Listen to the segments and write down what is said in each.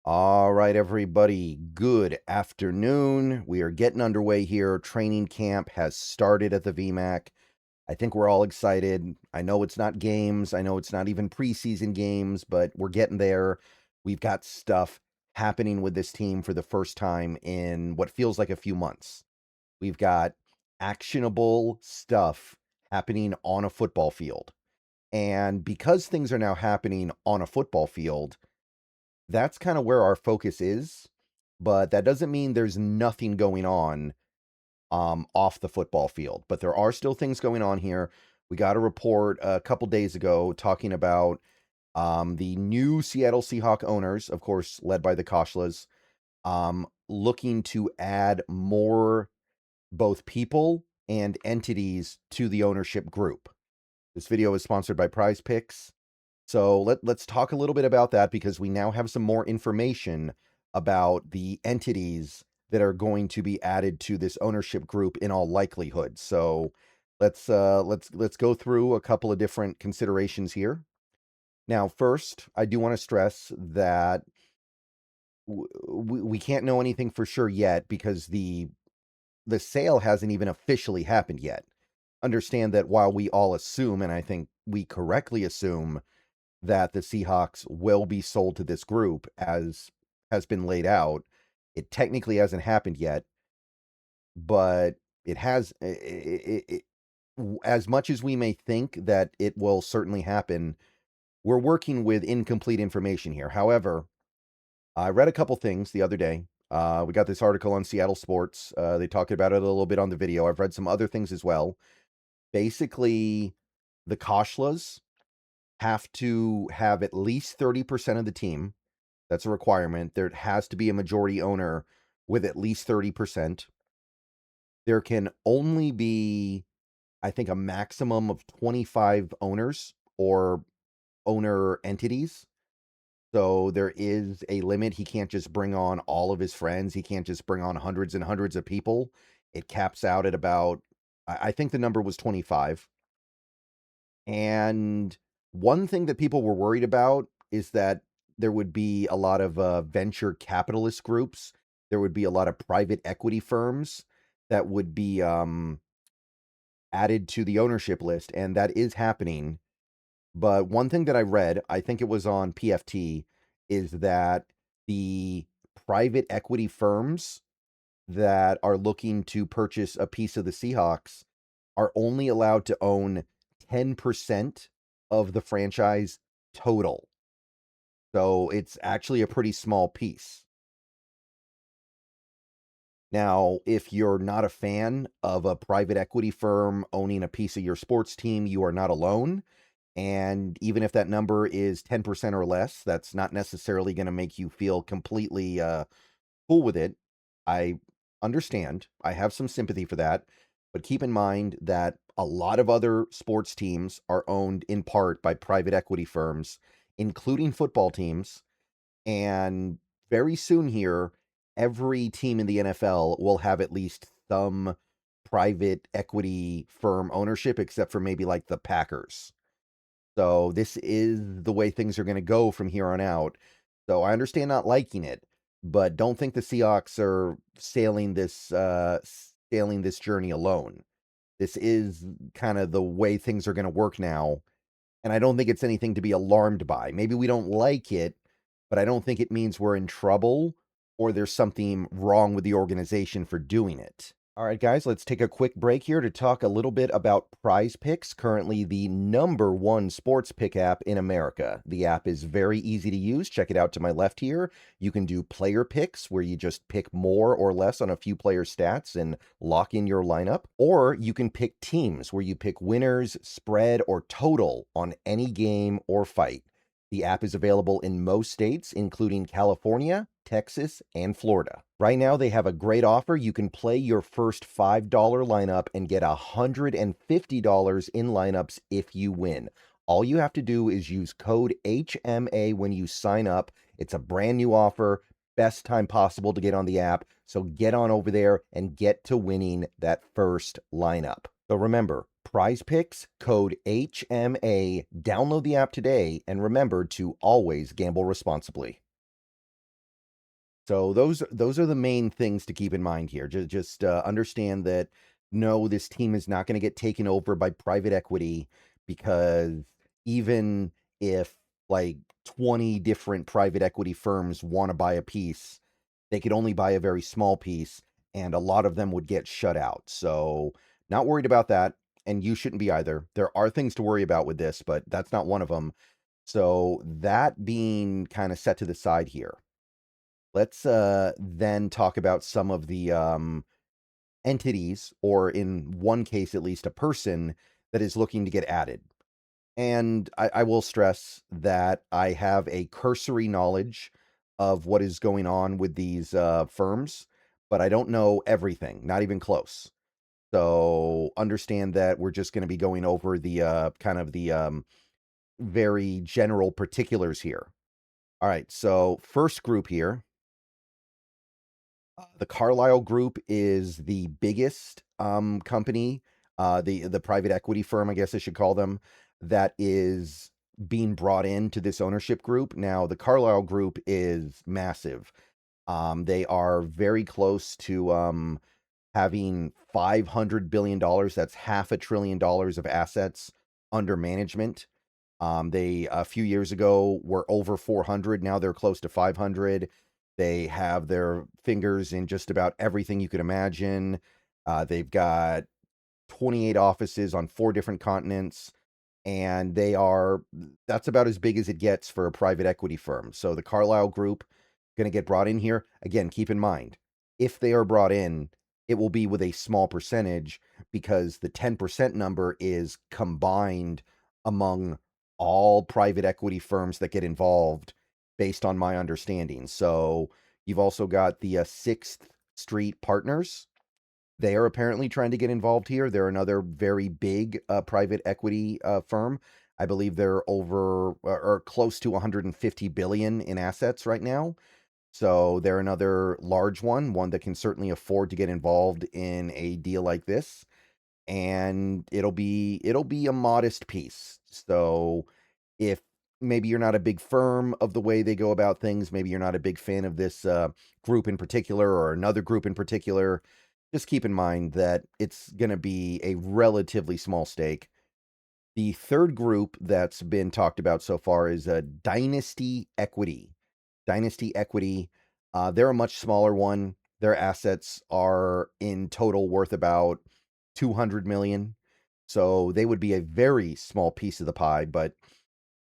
All right, everybody. Good afternoon. We are getting underway here. Training camp has started at the VMAC. I think we're all excited. I know it's not games. I know it's not even preseason games, but we're getting there. We've got stuff happening with this team for the first time in what feels like a few months. We've got actionable stuff happening on a football field. And because things are now happening on a football field, that's kind of where our focus is, but that doesn't mean there's nothing going on off the football field. But there are still things going on here. We got a report a couple days ago talking about the new Seattle Seahawk owners, of course, led by the Koshlas, looking to add more both people and entities to the ownership group. This video is sponsored by Prize Picks. So let's talk a little bit about that because we now have some more information about the entities that are going to be added to this ownership group in all likelihood. So let's go through a couple of different considerations here. Now, first, I do want to stress that we can't know anything for sure yet because the sale hasn't even officially happened yet. Understand that while we all assume, and I think we correctly assume, that the Seahawks will be sold to this group as has been laid out. It technically hasn't happened yet, but it has. As much as we may think that it will certainly happen, we're working with incomplete information here. However, I read a couple things the other day. We got this article on Seattle Sports. They talked about it a little bit on the video. I've read some other things as well. Basically, the Koshlas have to have at least 30% of the team. That's a requirement. There has to be a majority owner with at least 30%. There can only be, I think, a maximum of 25 owners or owner entities. So there is a limit. He can't just bring on all of his friends. He can't just bring on hundreds and hundreds of people. It caps out at about, I think the number was 25. And one thing that people were worried about is that there would be a lot of venture capitalist groups. There would be a lot of private equity firms that would be added to the ownership list, and that is happening. But one thing that I read, I think it was on PFT, is that the private equity firms that are looking to purchase a piece of the Seahawks are only allowed to own 10% of the franchise total. So it's actually a pretty small piece. Now, if you're not a fan of a private equity firm owning a piece of your sports team, you are not alone. And even if that number is 10% or less, that's not necessarily going to make you feel completely cool with it. I understand. I have some sympathy for that. But keep in mind that a lot of other sports teams are owned in part by private equity firms, including football teams. And very soon here, every team in the NFL will have at least some private equity firm ownership, except for maybe like the Packers. So this is the way things are going to go from here on out. So I understand not liking it, but don't think the Seahawks are sailing this journey alone. This is kind of the way things are going to work now, and I don't think it's anything to be alarmed by. Maybe we don't like it, but I don't think it means we're in trouble or there's something wrong with the organization for doing it. All right, guys, let's take a quick break here to talk a little bit about Prize Picks, currently the #1 sports pick app in America. The app is very easy to use. Check it out to my left here. You can do player picks, where you just pick more or less on a few player stats and lock in your lineup. Or you can pick teams, where you pick winners, spread, or total on any game or fight. The app is available in most states, including California, Texas, and Florida. Right now, they have a great offer. You can play your first $5 lineup and get $150 in lineups if you win. All you have to do is use code HMA when you sign up. It's a brand new offer. Best time possible to get on the app. So get on over there and get to winning that first lineup. So remember, Prize Picks, code HMA. Download the app today and remember to always gamble responsibly. So those are the main things to keep in mind here. Just understand that no, this team is not going to get taken over by private equity, because even if like 20 different private equity firms want to buy a piece, they could only buy a very small piece, and a lot of them would get shut out. So not worried about that, and you shouldn't be either. There are things to worry about with this, but that's not one of them. So that being kind of set to the side here, let's then talk about some of the entities, or in one case at least, a person that is looking to get added. And I will stress that I have a cursory knowledge of what is going on with these firms, but I don't know everything, not even close. So understand that we're just going to be going over the kind of the very general particulars here. All right, so first group here, the Carlyle Group is the biggest company, the private equity firm, I guess I should call them, that is being brought into this ownership group. Now, the Carlyle Group is massive. They are very close to having $500 billion. That's $500 billion of assets under management. They a few years ago were over 400. Now they're close to 500. They have their fingers in just about everything you could imagine. They've got 28 offices on 4 different continents, and that's about as big as it gets for a private equity firm. So the Carlyle Group going to get brought in here. Again, keep in mind, if they are brought in, it will be with a small percentage, because the 10% number is combined among all private equity firms that get involved, based on my understanding. So you've also got the Sixth Street Partners. They are apparently trying to get involved here. They're another very big private equity firm. I believe they're over or close to 150 billion in assets right now. So they're another large one that can certainly afford to get involved in a deal like this. And it'll be a modest piece. So if maybe you're not a big firm of the way they go about things, maybe you're not a big fan of this group in particular, or another group in particular, just keep in mind that it's going to be a relatively small stake. The third group that's been talked about so far is a Dynasty Equity. Dynasty Equity, they're a much smaller one. Their assets are in total worth about 200 million. So they would be a very small piece of the pie, but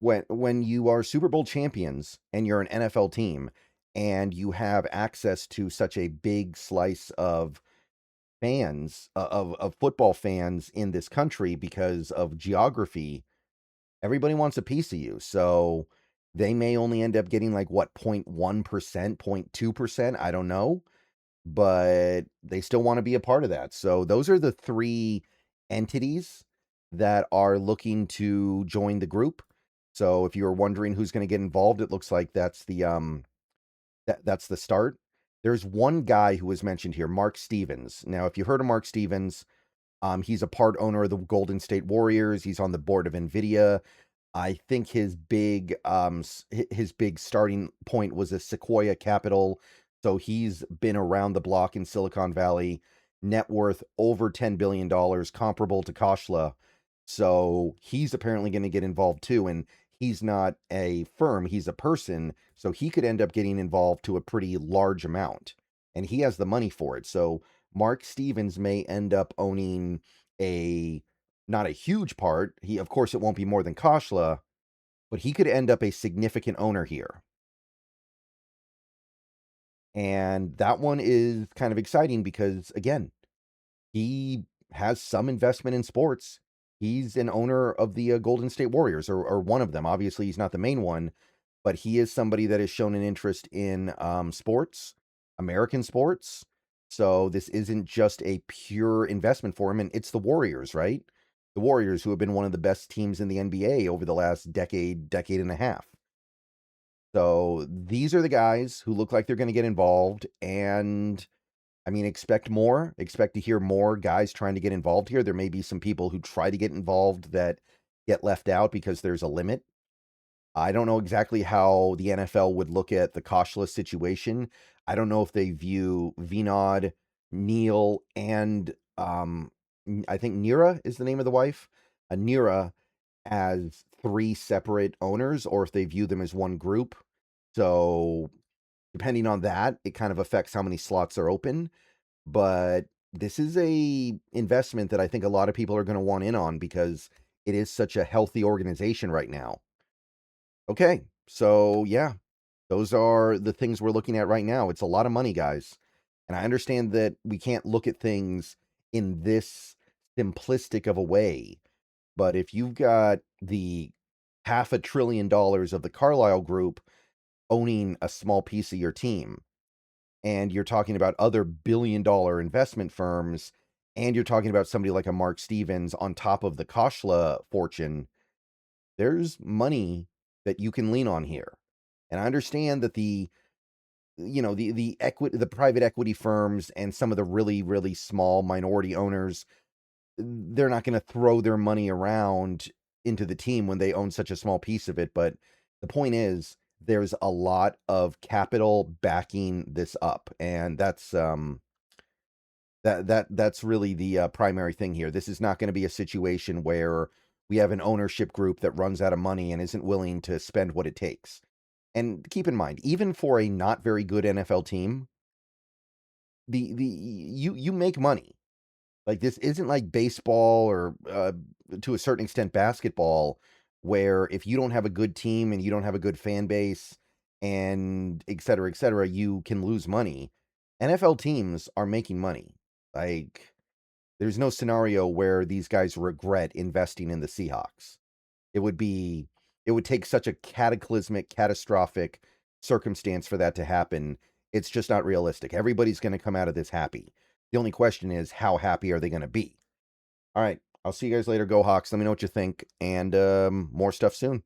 when you are Super Bowl champions and you're an NFL team and you have access to such a big slice of fans, of football fans in this country because of geography, everybody wants a piece of you. So they may only end up getting like what, 0.1%, 0.2%, I don't know, but they still want to be a part of that. So those are the 3 entities that are looking to join the group. So if you were wondering who's going to get involved, it looks like that's that's the start. There's one guy who was mentioned here, Mark Stevens. Now, if you heard of Mark Stevens, he's a part owner of the Golden State Warriors. He's on the board of Nvidia. I think his big starting point was a Sequoia Capital. So he's been around the block in Silicon Valley. Net worth over $10 billion, comparable to Koshla. So he's apparently going to get involved too. And he's not a firm, he's a person. So he could end up getting involved to a pretty large amount. And he has the money for it. So Mark Stevens may end up owning not a huge part. Of course, it won't be more than Koshla, but he could end up a significant owner here. And that one is kind of exciting because, again, he has some investment in sports. He's an owner of the Golden State Warriors, or one of them. Obviously, he's not the main one, but he is somebody that has shown an interest in sports, American sports. So this isn't just a pure investment for him. And it's the Warriors, right? The Warriors, who have been one of the best teams in the NBA over the last decade and a half. So these are the guys who look like they're going to get involved. And I mean, expect more. Expect to hear more guys trying to get involved here. There may be some people who try to get involved that get left out because there's a limit. I don't know exactly how the NFL would look at the Koshla situation. I don't know if they view Vinod, Neil, and I think Nira is the name of the wife, Nira, as three separate owners, or if they view them as one group. So depending on that, it kind of affects how many slots are open. But this is a investment that I think a lot of people are going to want in on because it is such a healthy organization right now. Okay, so yeah, those are the things we're looking at right now. It's a lot of money, guys. And I understand that we can't look at things in this simplistic of a way. But if you've got the $500 billion of the Carlyle Group owning a small piece of your team, and you're talking about other billion-dollar investment firms, and you're talking about somebody like a Mark Stevens on top of the Koshla fortune, there's money that you can lean on here. And I understand that the private equity firms and some of the really, really small minority owners, they're not going to throw their money around into the team when they own such a small piece of it. But the point is, there's a lot of capital backing this up, and that's really the primary thing here. This is not going to be a situation where we have an ownership group that runs out of money and isn't willing to spend what it takes. And keep in mind, even for a not very good NFL team, you make money. Like, this isn't like baseball or to a certain extent basketball, where if you don't have a good team and you don't have a good fan base and et cetera, you can lose money. NFL teams are making money. Like, there's no scenario where these guys regret investing in the Seahawks. It would be it would take such a cataclysmic, catastrophic circumstance for that to happen. It's just not realistic. Everybody's going to come out of this happy. The only question is, how happy are they going to be? All right. I'll see you guys later. Go Hawks. Let me know what you think, and more stuff soon.